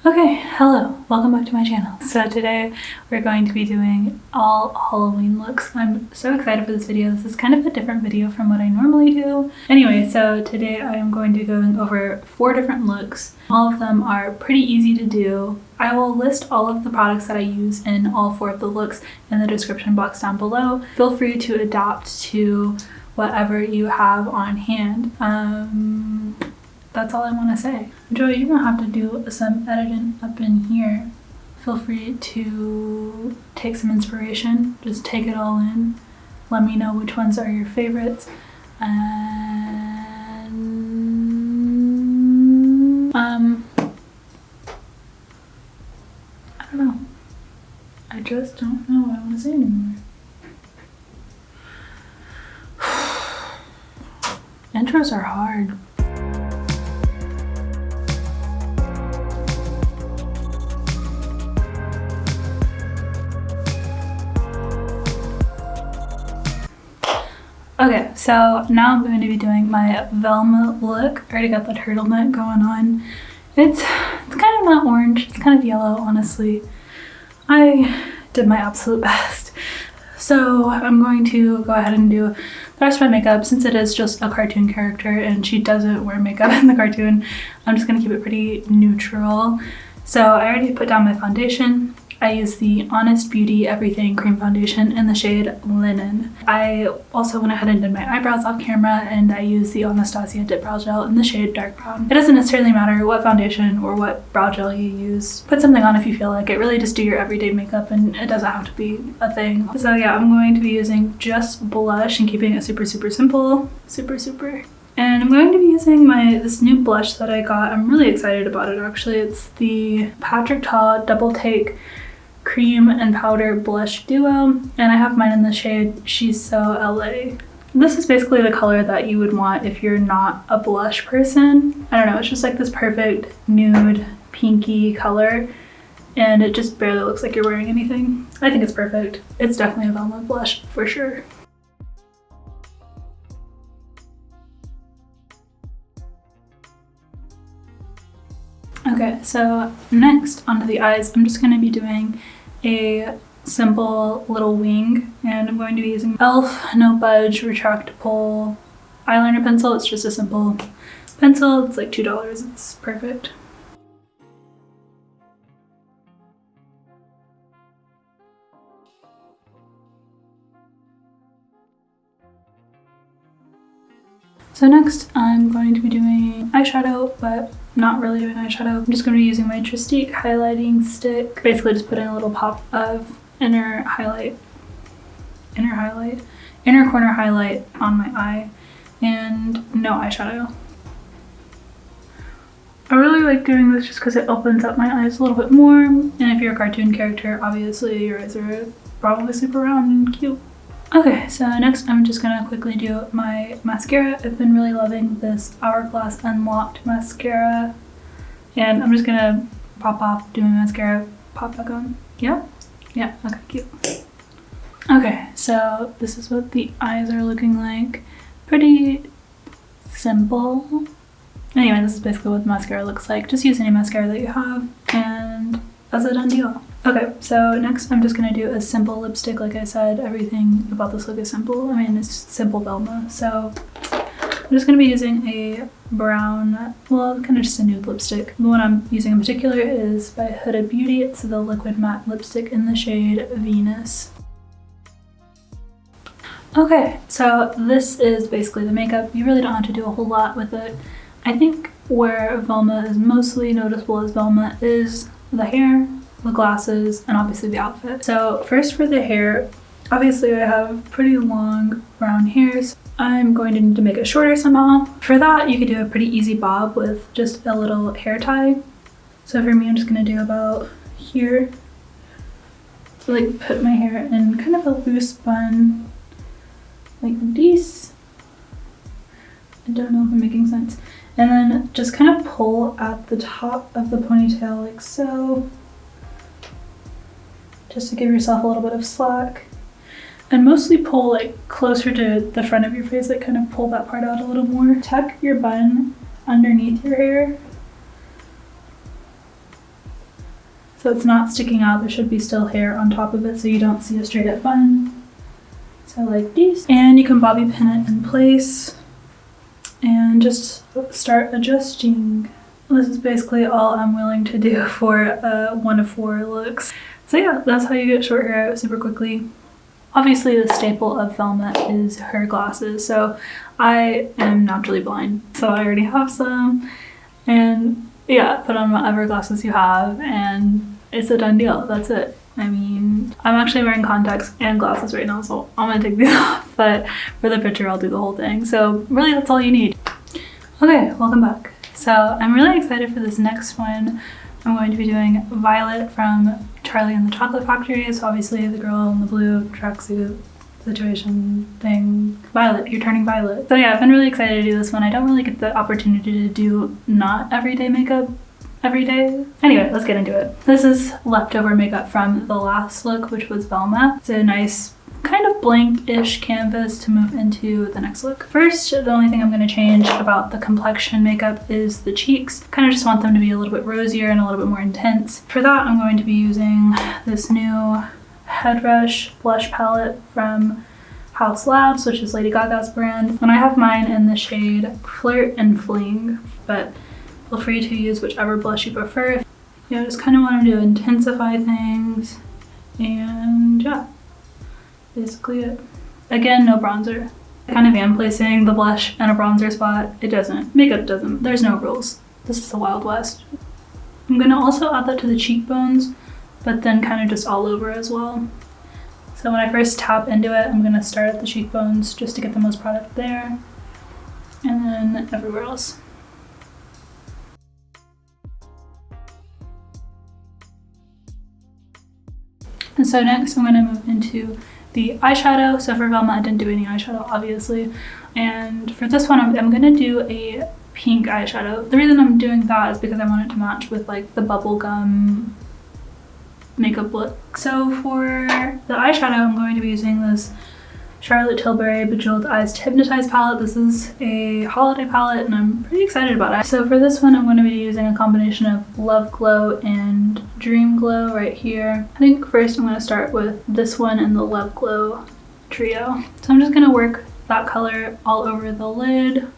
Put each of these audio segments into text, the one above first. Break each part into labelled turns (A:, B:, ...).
A: Okay, hello, welcome back to my channel. So today we're going to be doing all Halloween looks. I'm so excited for this video. This is kind of a different video from what I normally do. Anyway, so today I am going to be going over 4 different looks. All of them are pretty easy to do. I will list all of the products that I use in all 4 of the looks in the description box down below. Feel free to adapt to whatever you have on hand. That's all I want to say. Joi, you're gonna have to do some editing up in here. Feel free to take some inspiration. Just take it all in. Let me know which ones are your favorites. And I don't know. I just don't know what I want to say anymore. Intros are hard. Okay, so now I'm going to be doing my Velma look. I already got the turtleneck going on. It's kind of not orange, it's kind of yellow, honestly. I did my absolute best. So I'm going to go ahead and do the rest of my makeup. Since it is just a cartoon character and she doesn't wear makeup in the cartoon, I'm just going to keep it pretty neutral. So I already put down my foundation. I use the Honest Beauty Everything Cream Foundation in the shade Linen. I also went ahead and did my eyebrows off camera, and I used the Anastasia DipBrow Gel in the shade Dark Brown. It doesn't necessarily matter what foundation or what brow gel you use. Put something on if you feel like it. Really just do your everyday makeup and it doesn't have to be a thing. So yeah, I'm going to be using just blush and keeping it super simple. And I'm going to be using this new blush that I got. I'm really excited about it actually. It's the Patrick Ta Double Take Cream and Powder Blush Duo, and I have mine in the shade She's So LA. This is basically the color that you would want if you're not a blush person. I don't know, it's just like this perfect nude pinky color, and it just barely looks like you're wearing anything. I think it's perfect. It's definitely a Velma blush for sure. Okay, so next onto the eyes, I'm just going to be doing a simple little wing, and I'm going to be using e.l.f. No Budge Retractable eyeliner pencil. It's just a simple pencil. It's like $2. It's perfect. So next I'm going to be doing eyeshadow, but not really doing eyeshadow. I'm just going to be using my Trestique highlighting stick. Basically just putting a little pop of inner corner highlight on my eye, and no eyeshadow. I really like doing this just because it opens up my eyes a little bit more, and if you're a cartoon character, obviously your eyes are probably super round and cute. Okay, so next I'm just gonna quickly do my mascara. I've been really loving this Hourglass Unlocked mascara, and I'm just gonna pop off, do my mascara, pop back on. Yeah, okay, cute. Okay, so this is what the eyes are looking like. Pretty simple. Anyway, this is basically what the mascara looks like. Just use any mascara that you have, and that's a done deal. Okay, so next I'm just gonna do a simple lipstick. Like I said, everything about this look is simple. I mean, it's simple Velma. So I'm just gonna be using a brown, well, kind of just a nude lipstick. The one I'm using in particular is by Huda Beauty. It's the liquid matte lipstick in the shade Venus. Okay, so this is basically the makeup. You really don't have to do a whole lot with it. I think where Velma is mostly noticeable as Velma is the hair, the glasses, and obviously the outfit. So first for the hair, obviously I have pretty long brown hair, so I'm going to need to make it shorter somehow. For that, you could do a pretty easy bob with just a little hair tie. So for me, I'm just gonna do about here. So like put my hair in kind of a loose bun, like this. I don't know if I'm making sense. And then just kind of pull at the top of the ponytail like so, just to give yourself a little bit of slack. And mostly pull like closer to the front of your face, like kind of pull that part out a little more. Tuck your bun underneath your hair so it's not sticking out. There should be still hair on top of it so you don't see a straight up bun. So like these. And you can bobby pin it in place and just start adjusting. This is basically all I'm willing to do for a 1 of 4 looks. So yeah, that's how you get short hair out super quickly. Obviously the staple of Velma is her glasses, so I am naturally blind, so I already have some. And yeah, put on whatever glasses you have and it's a done deal. That's it. I mean, I'm actually wearing contacts and glasses right now, so I'm gonna take these off, but for the picture I'll do the whole thing. So really that's all you need. Okay, welcome back. So I'm really excited for this next one. I'm going to be doing Violet from Charlie and the Chocolate Factory. So obviously the girl in the blue tracksuit situation thing. Violet, you're turning violet. So yeah, I've been really excited to do this one. I don't really get the opportunity to do not everyday makeup every day. Anyway, let's get into it. This is leftover makeup from the last look, which was Velma. It's a nice kind of blank-ish canvas to move into the next look. First, the only thing I'm going to change about the complexion makeup is the cheeks. Kind of just want them to be a little bit rosier and a little bit more intense. For that, I'm going to be using this new Head Rush blush palette from HAUS Labs, which is Lady Gaga's brand. And I have mine in the shade Flirt and Fling, but feel free to use whichever blush you prefer. Yeah, I just kind of want to intensify things, and yeah. Basically it. Again, no bronzer. I kind of am placing the blush in a bronzer spot. It doesn't. Makeup doesn't. There's no rules. This is the Wild West. I'm going to also add that to the cheekbones, but then kind of just all over as well. So when I first tap into it, I'm going to start at the cheekbones just to get the most product there, and then everywhere else. And so next I'm going to move into the eyeshadow. So for Velma I didn't do any eyeshadow obviously, and for this one I'm going to do a pink eyeshadow. The reason I'm doing that is because I want it to match with like the bubblegum makeup look. So for the eyeshadow I'm going to be using this Charlotte Tilbury Bejeweled Eyes Hypnotise palette. This is a holiday palette and I'm pretty excited about it. So for this one I'm going to be using a combination of Love Glow and Dream Glow right here. I think first I'm going to start with this one and the Love Glow trio. So I'm just going to work that color all over the lid.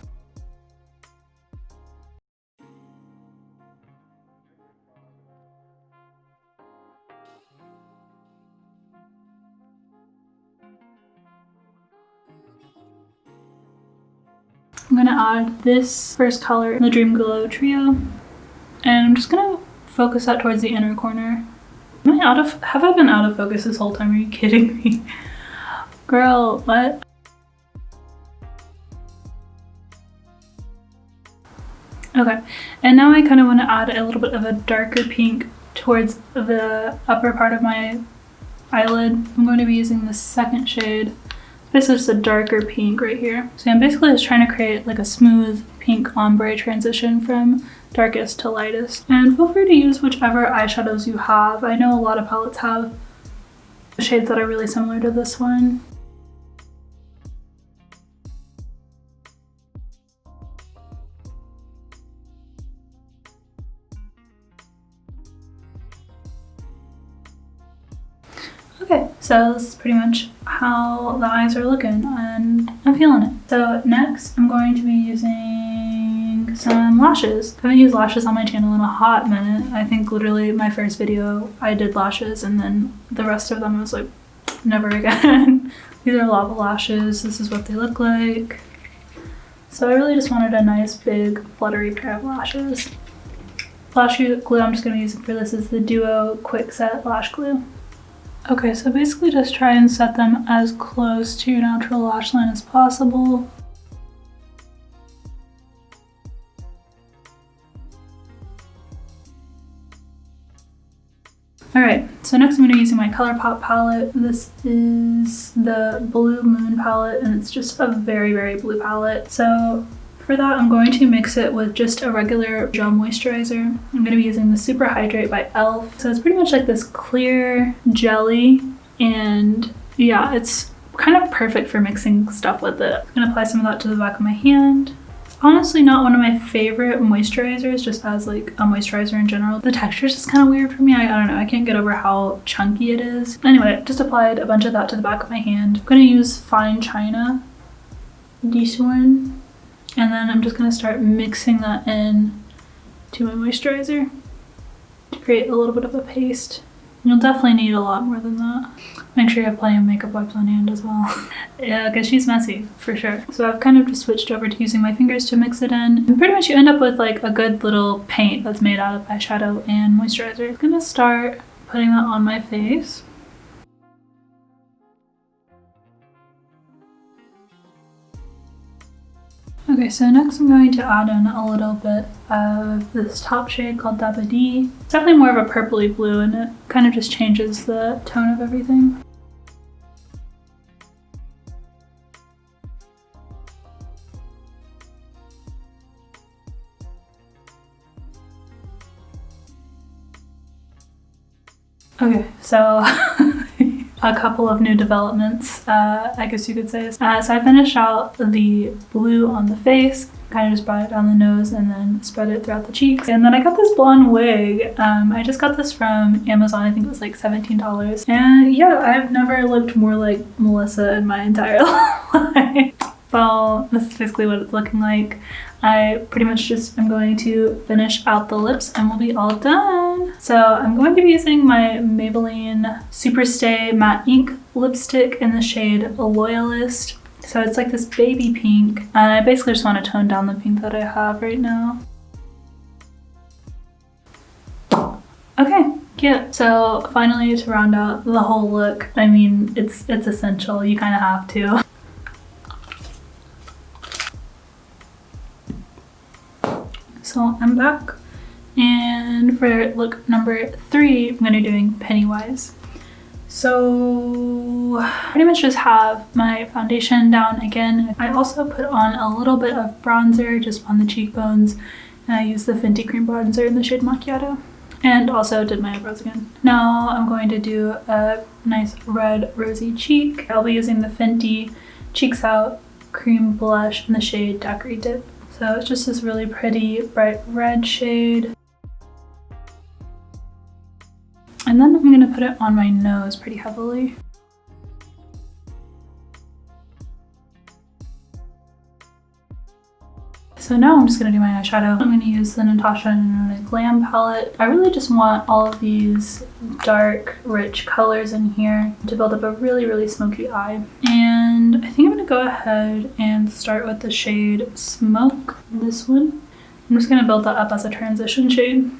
A: I'm gonna add this first color in the Dream Glow trio, and I'm just gonna focus that towards the inner corner. Have I been out of focus this whole time? Are you kidding me? Girl, what? Okay, and now I kind of want to add a little bit of a darker pink towards the upper part of my eyelid. I'm going to be using the second shade. This is a darker pink right here. So I'm basically just trying to create like a smooth pink ombre transition from darkest to lightest. And feel free to use whichever eyeshadows you have. I know a lot of palettes have shades that are really similar to this one. Okay, so this is pretty much how the eyes are looking and I'm feeling it. So next I'm going to be using some lashes. I haven't used lashes on my channel in a hot minute. I think literally my first video I did lashes and then the rest of them I was like, never again. These are Lavaa lashes. This is what they look like. So I really just wanted a nice big fluttery pair of lashes. Lash glue I'm just going to be using for this is the Duo Quick Set Lash Glue. Okay, so basically just try and set them as close to your natural lash line as possible. Alright, so next I'm going to be using my ColourPop palette. This is the Blue Moon palette and it's just a very, very blue palette. So for that I'm going to mix it with just a regular gel moisturizer. I'm going to be using the Super Hydrate by e.l.f. So it's pretty much like this clear jelly and yeah, it's kind of perfect for mixing stuff with it. I'm going to apply some of that to the back of my hand honestly not one of my favorite moisturizers, just as like a moisturizer in general. The texture is just kind of weird for me. I don't know, I can't get over how chunky it is. Anyway, just applied a bunch of that to the back of my hand. I'm gonna use Fine China, this one, and then I'm just gonna start mixing that in to my moisturizer to create a little bit of a paste. You'll definitely need a lot more than that. Make sure you have plenty of makeup wipes on hand as well. Yeah, because she's messy, for sure. So I've kind of just switched over to using my fingers to mix it in. And pretty much you end up with like a good little paint that's made out of eyeshadow and moisturizer. I'm gonna start putting that on my face. Okay, so next I'm going to add in a little bit of this top shade called Lavaa. It's definitely more of a purpley blue and it kind of just changes the tone of everything. Okay, so a couple of new developments, I guess you could say. So I finished out the blue on the face, kind of just brought it down the nose and then spread it throughout the cheeks. And then I got this blonde wig. I just got this from Amazon. I think it was like $17. And yeah, I've never looked more like Melissa in my entire life. Well, this is basically what it's looking like. I pretty much just am going to finish out the lips and we'll be all done. So I'm going to be using my Maybelline SuperStay Matte Ink lipstick in the shade Loyalist. So it's like this baby pink, and I basically just want to tone down the pink that I have right now. Okay, cute. So finally, to round out the whole look, I mean, it's essential. You kind of have to. So I'm back, and for look number 3, I'm going to be doing Pennywise. So pretty much just have my foundation down again. I also put on a little bit of bronzer just on the cheekbones, and I used the Fenty Cream Bronzer in the shade Macchiato, and also did my eyebrows again. Now I'm going to do a nice red rosy cheek. I'll be using the Fenty Cheeks Out Cream Blush in the shade Daiquiri Dip. So it's just this really pretty bright red shade. And then I'm going to put it on my nose pretty heavily. So now I'm just going to do my eyeshadow. I'm going to use the Anastasia Glam palette. I really just want all of these dark, rich colors in here to build up a really, really smoky eye. And I think I'm going to go ahead and start with the shade Smoke, this one. I'm just going to build that up as a transition shade.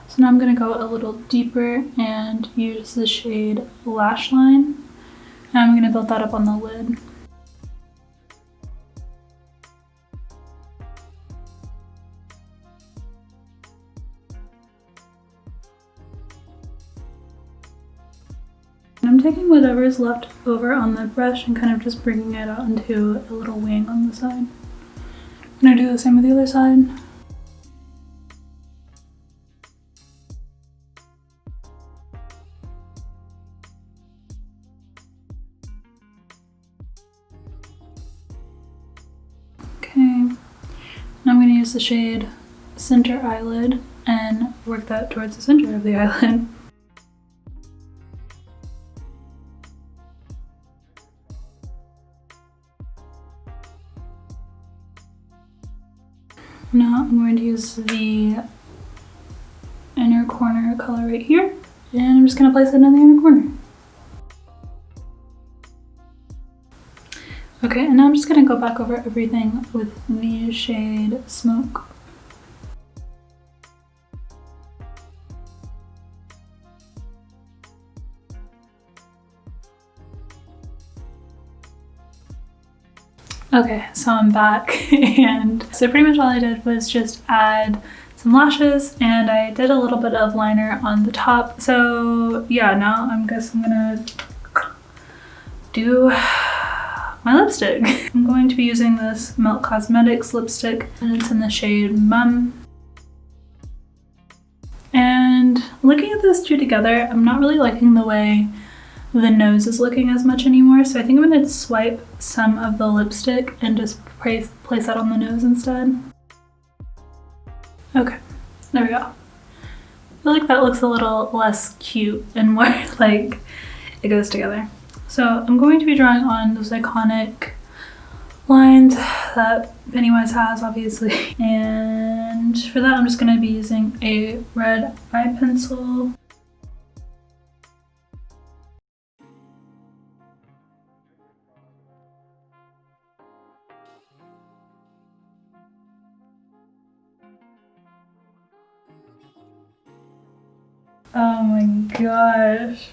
A: So now I'm going to go a little deeper and use the shade Lash Line. And I'm going to build that up on the lid. And I'm taking whatever is left over on the brush and kind of just bringing it out into a little wing on the side. I'm going to do the same with the other side. I'm going to use the shade Center Eyelid and work that towards the center of the eyelid. Now I'm going to use the inner corner color right here, and I'm just going to place it in the inner corner. Okay, and now I'm just going to go back over everything with the shade Smoke. Okay, so I'm back, and so pretty much all I did was just add some lashes, and I did a little bit of liner on the top. So yeah, now I'm gonna do my lipstick. I'm going to be using this Melt Cosmetics lipstick, and it's in the shade Mum. And looking at those two together, I'm not really liking the way the nose is looking as much anymore. So I think I'm gonna swipe some of the lipstick and just place that on the nose instead. Okay, there we go. I feel like that looks a little less cute and more like it goes together. So I'm going to be drawing on those iconic lines that Pennywise has, obviously. And for that, I'm just going to be using a red eye pencil. Oh my gosh.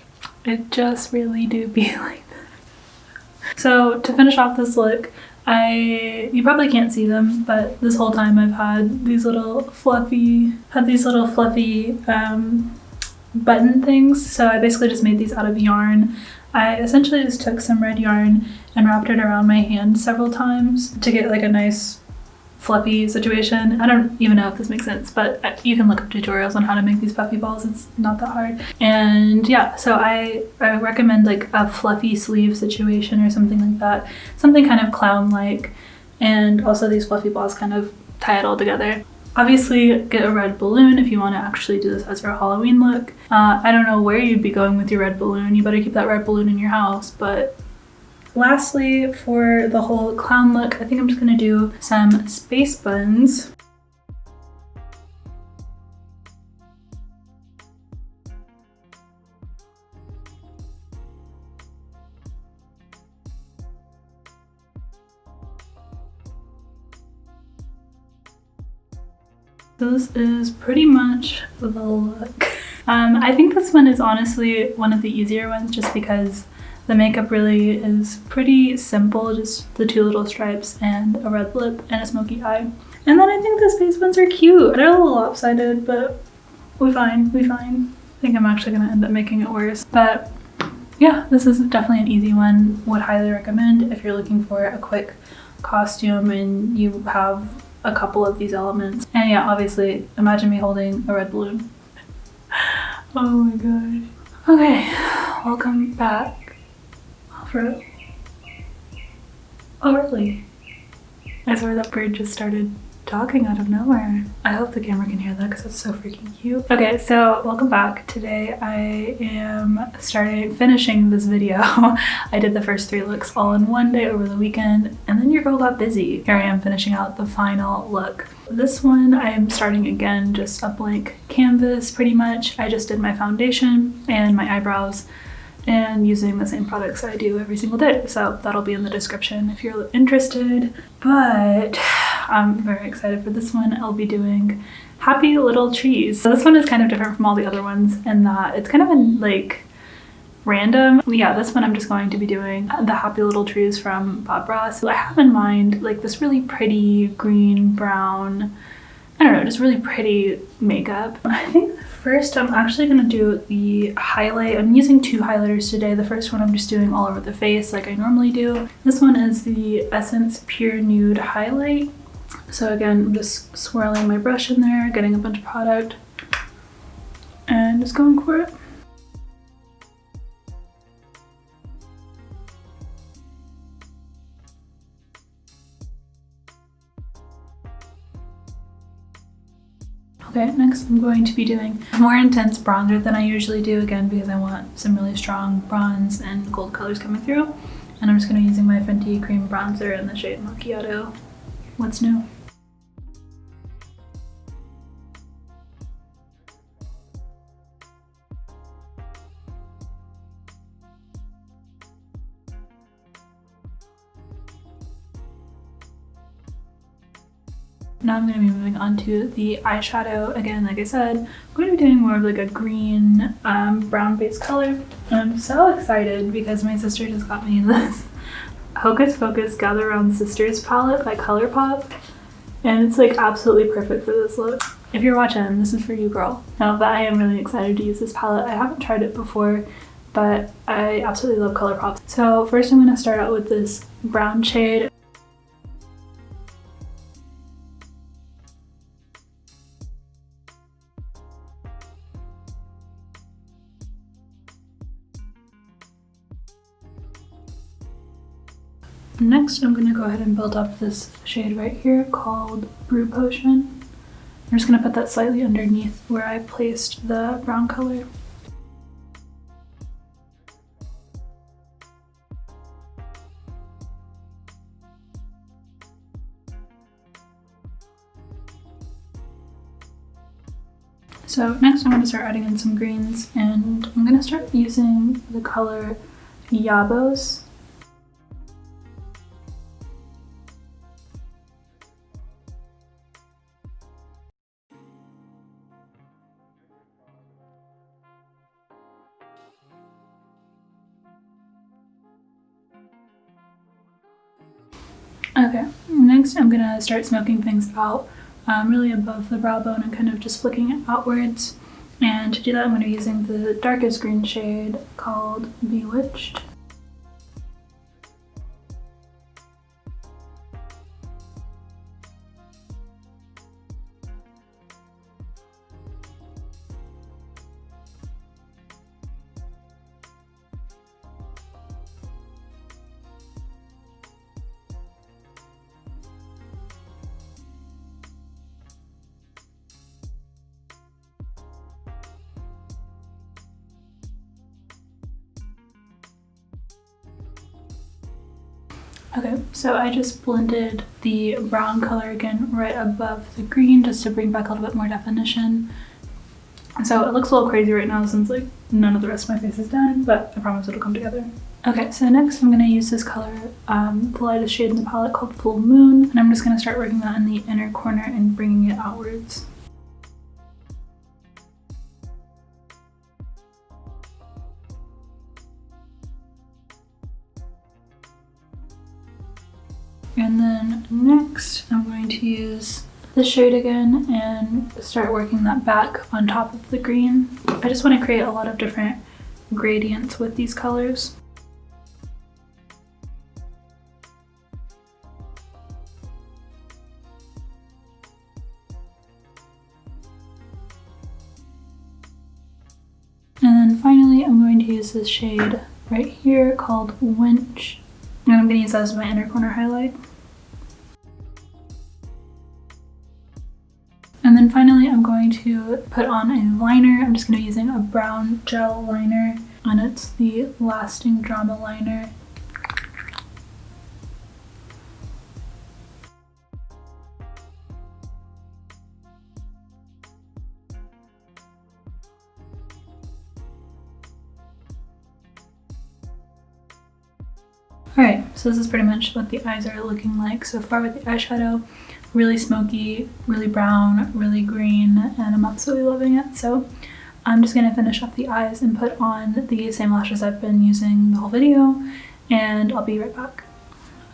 A: It just really do be like that. So to finish off this look, you probably can't see them, but this whole time I've had these little fluffy button things. So I basically just made these out of yarn. I essentially just took some red yarn and wrapped it around my hand several times to get like a nice fluffy situation. I don't even know if this makes sense, but you can look up tutorials on how to make these puffy balls. It's not that hard. And yeah, so I recommend like a fluffy sleeve situation or something like that. Something kind of clown-like, and also these fluffy balls kind of tie it all together. Obviously, get a red balloon if you want to actually do this as your Halloween look. I don't know where you'd be going with your red balloon. You better keep that red balloon in your house, but lastly, for the whole clown look, I think I'm just gonna do some space buns. This is pretty much the look. I think this one is honestly one of the easier ones just because the makeup really is pretty simple, just the two little stripes and a red lip and a smoky eye. And then I think the space buns are cute. They're a little lopsided, but we're fine, I think I'm actually gonna end up making it worse. But yeah, this is definitely an easy one. Would highly recommend if you're looking for a quick costume and you have a couple of these elements. And yeah, obviously, imagine me holding a red balloon. Oh my gosh. Okay, welcome back. Oh really? I swear that bird just started talking out of nowhere. I hope the camera can hear that because it's so freaking cute. Okay, so welcome back. Today I am finishing this video. I did the first 3 looks all in one day over the weekend, and then your girl got busy. Here I am finishing out the final look. This one I am starting again, just a blank canvas pretty much. I just did my foundation and my eyebrows and using the same products I do every single day. So that'll be in the description if you're interested. But I'm very excited for this one. I'll be doing Happy Little Trees. So this one is kind of different from all the other ones in that it's kind of like random. Yeah, this one I'm just going to be doing the Happy Little Trees from Bob Ross. So I have in mind like this really pretty green, brown, I don't know, just really pretty makeup. I think first I'm actually gonna do the highlight. I'm using 2 highlighters today. The first one I'm just doing all over the face like I normally do. This one is the Essence Pure Nude Highlight. So again, I'm just swirling my brush in there, getting a bunch of product, and just going for it. Okay, next I'm going to be doing a more intense bronzer than I usually do, again because I want some really strong bronze and gold colors coming through. And I'm just going to be using my Fenty Cream Bronzer in the shade Macchiato. What's new? Now I'm going to be moving on to the eyeshadow. Again, like I said, I'm going to be doing more of like a green brown base color. And I'm so excited because my sister just got me this Hocus Pocus Gather Round Sisters palette by ColourPop. And it's like absolutely perfect for this look. If you're watching, this is for you, girl. Now, but I am really excited to use this palette. I haven't tried it before, but I absolutely love ColourPop. So first I'm going to start out with this brown shade. next I'm gonna go ahead and build up this shade right here called Brew Potion. I'm just gonna put that slightly underneath where I placed the brown color. So next I'm going to start adding in some greens, and I'm going to start using the color Yabos. Okay, next I'm going to start smoking things out. Really above the brow bone and kind of just flicking it outwards. And to do that I'm going to be using the darkest green shade called Bewitched. Okay, so I just blended the brown color again right above the green just to bring back a little bit more definition. So it looks a little crazy right now since like none of the rest of my face is done, but I promise it'll come together. Okay, so next I'm going to use this color, the lightest shade in the palette called Full Moon, and I'm just going to start working that in the inner corner and bringing it outwards. And then next I'm going to use this shade again and start working that back on top of the green. I just want to create a lot of different gradients with these colors. And then finally I'm going to use this shade right here called Winch. And I'm going to use that as my inner corner highlight. And then finally I'm going to put on a liner. I'm just going to be using a brown gel liner, and it's the Lasting Drama liner. Alright, so this is pretty much what the eyes are looking like so far with the eyeshadow. Really smoky, really brown, really green, and I'm absolutely loving it. So I'm just going to finish off the eyes and put on the same lashes I've been using the whole video, and I'll be right back.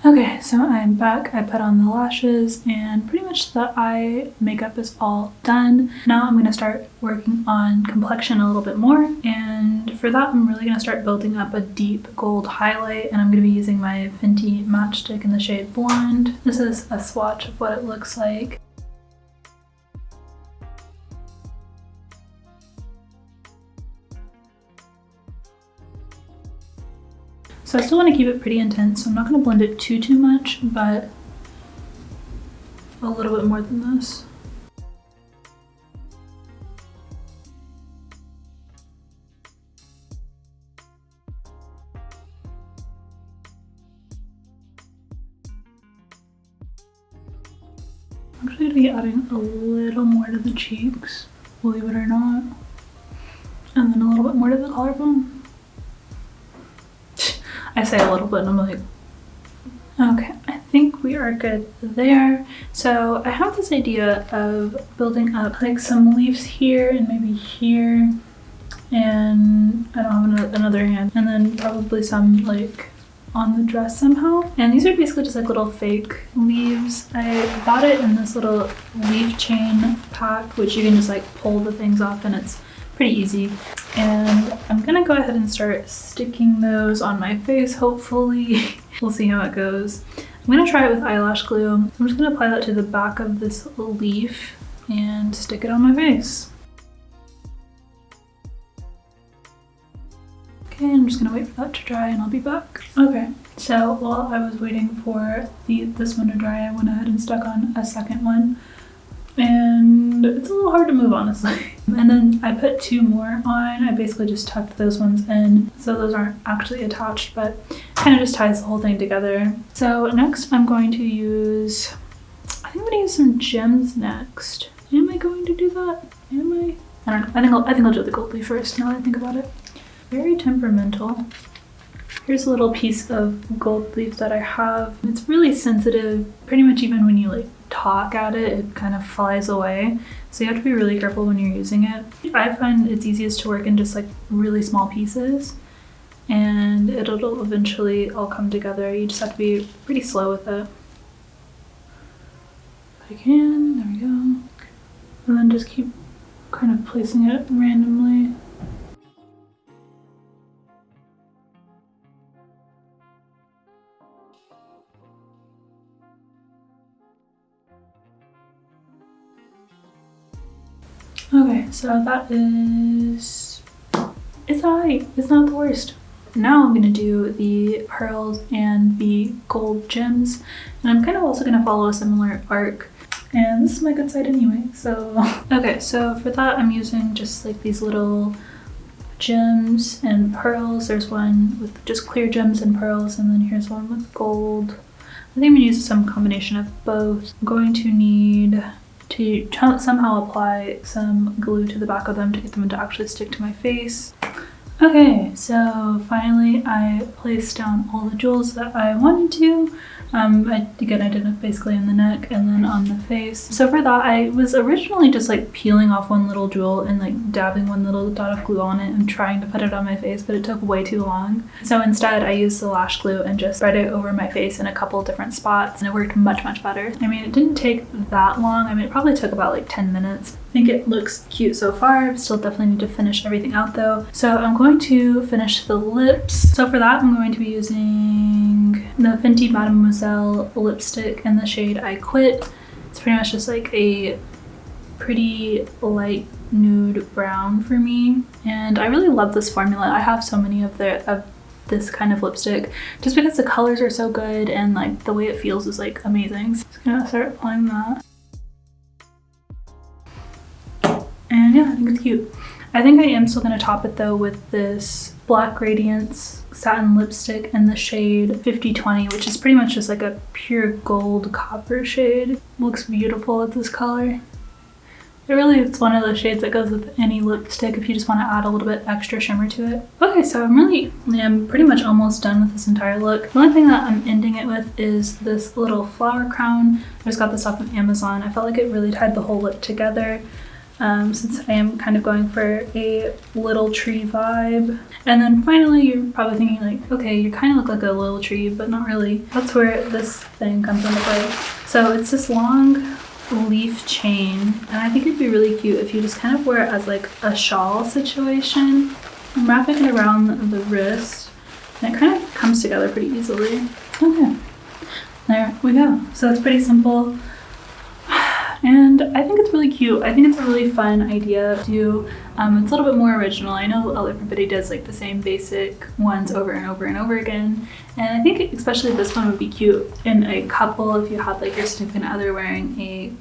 A: Okay, so I'm back. I put on the lashes and pretty much the eye makeup is all done. Now I'm going to start working on complexion a little bit more, and for that I'm really going to start building up a deep gold highlight, and I'm going to be using my Fenty matchstick in the shade Blonde. This is a swatch of what it looks like. So I still want to keep it pretty intense, so I'm not going to blend it too much, but a little bit more than this. I'm actually going to be adding a little more to the cheeks, believe it or not, and then a little bit more to the collarbone. I say a little bit and I'm like, okay, I think we are good there. So I have this idea of building up like some leaves here and maybe here, and I don't have another hand, and then probably some like on the dress somehow. And these are basically just like little fake leaves. I bought it in this little leaf chain pack, which you can just like pull the things off, and it's pretty easy. And I'm gonna go ahead and start sticking those on my face, hopefully. We'll see how it goes. I'm gonna try it with eyelash glue. I'm just gonna apply that to the back of this leaf and stick it on my face. Okay, I'm just gonna wait for that to dry and I'll be back. Okay, So while I was waiting for this one to dry, I went ahead and stuck on a second one. And it's a little hard to move, honestly. And then I put 2 more on. I basically just tucked those ones in, so those aren't actually attached, but kind of just ties the whole thing together. So next I'm going to use, I think I'm gonna use some gems next. Am I going to do that? Am I? I don't know. I think I'll do the gold leaf first now that I think about it. Very temperamental. Here's a little piece of gold leaf that I have. It's really sensitive. Pretty much even when you like talk at it, it kind of flies away. So you have to be really careful when you're using it. I find it's easiest to work in just like really small pieces, and it'll eventually all come together. You just have to be pretty slow with it. If I can, there we go. And then just keep kind of placing it randomly. Okay, so that is, it's alright, it's not the worst. Now I'm gonna do the pearls and the gold gems, and I'm kind of also gonna follow a similar arc, and this is my good side anyway, so. Okay, so for that I'm using just like these little gems and pearls. There's one with just clear gems and pearls, and then here's one with gold. I think I'm gonna use some combination of both. I'm going to need to somehow apply some glue to the back of them to get them to actually stick to my face. Okay, so finally I placed down all the jewels that I wanted to. Again, I did it basically in the neck and then on the face. So for that, I was originally just like peeling off one little jewel and like dabbing one little dot of glue on it and trying to put it on my face, but it took way too long. So instead I used the lash glue and just spread it over my face in a couple different spots, and it worked much, much better. I mean, it didn't take that long. I mean, it probably took about like 10 minutes. I think it looks cute so far. Still definitely need to finish everything out though. So I'm going to finish the lips. So for that, I'm going to be using the Fenty Mademoiselle lipstick in the shade I Quit. It's pretty much just like a pretty light nude brown for me. And I really love this formula. I have so many of this kind of lipstick just because the colors are so good and like the way it feels is like amazing. So I'm just gonna start applying that. And yeah, I think it's cute. I think I am still gonna top it though with this Black Radiance satin lipstick in the shade 5020, which is pretty much just like a pure gold copper shade. Looks beautiful with this color. It really is one of those shades that goes with any lipstick if you just want to add a little bit extra shimmer to it. Okay, so I'm pretty much almost done with this entire look. The only thing that I'm ending it with is this little flower crown. I just got this off of Amazon. I felt like it really tied the whole look together. Since I am kind of going for a little tree vibe. And then finally, you're probably thinking like, okay, you kind of look like a little tree, but not really. That's where this thing comes into play. So it's this long leaf chain, and I think it'd be really cute if you just kind of wear it as like a shawl situation. I'm wrapping it around the wrist, and it kind of comes together pretty easily. Okay, there we go. So it's pretty simple. And I think it's really cute. I think it's a really fun idea to do. It's a little bit more original. I know everybody does like the same basic ones over and over and over again. And I think especially this one would be cute in a couple if you had like your significant other wearing a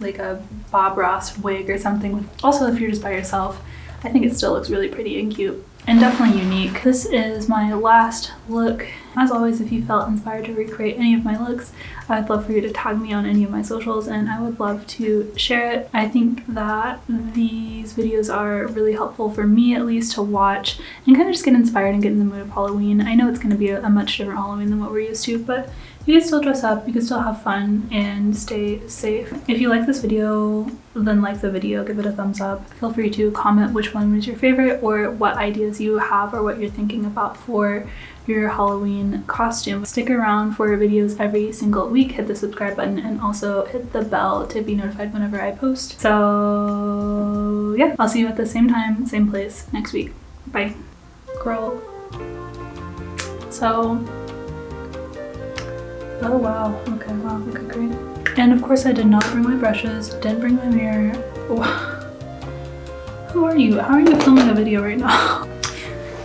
A: Bob Ross wig or something. Also, if you're just by yourself, I think it still looks really pretty and cute. And definitely unique. This is my last look. As always, if you felt inspired to recreate any of my looks, I'd love for you to tag me on any of my socials and I would love to share it. I think that these videos are really helpful for me at least to watch and kind of just get inspired and get in the mood of Halloween. I know it's going to be a much different Halloween than what we're used to, but you can still dress up, you can still have fun, and stay safe. If you like this video, then like the video, give it a thumbs up. Feel free to comment which one was your favorite or what ideas you have or what you're thinking about for your Halloween costume. Stick around for videos every single week. Hit the subscribe button and also hit the bell to be notified whenever I post. So yeah, I'll see you at the same time, same place next week. Bye. Girl. So, oh wow, okay, great. And of course I did not bring my brushes, didn't bring my mirror. Who are you? How are you filming a video right now?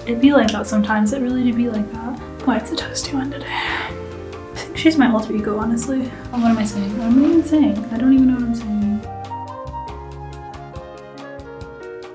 A: It'd be like that sometimes, it really do be like that. Boy, it's a toasty one today. She's my alter ego, honestly. Oh, what am I saying? What am I even saying? I don't even know what I'm saying.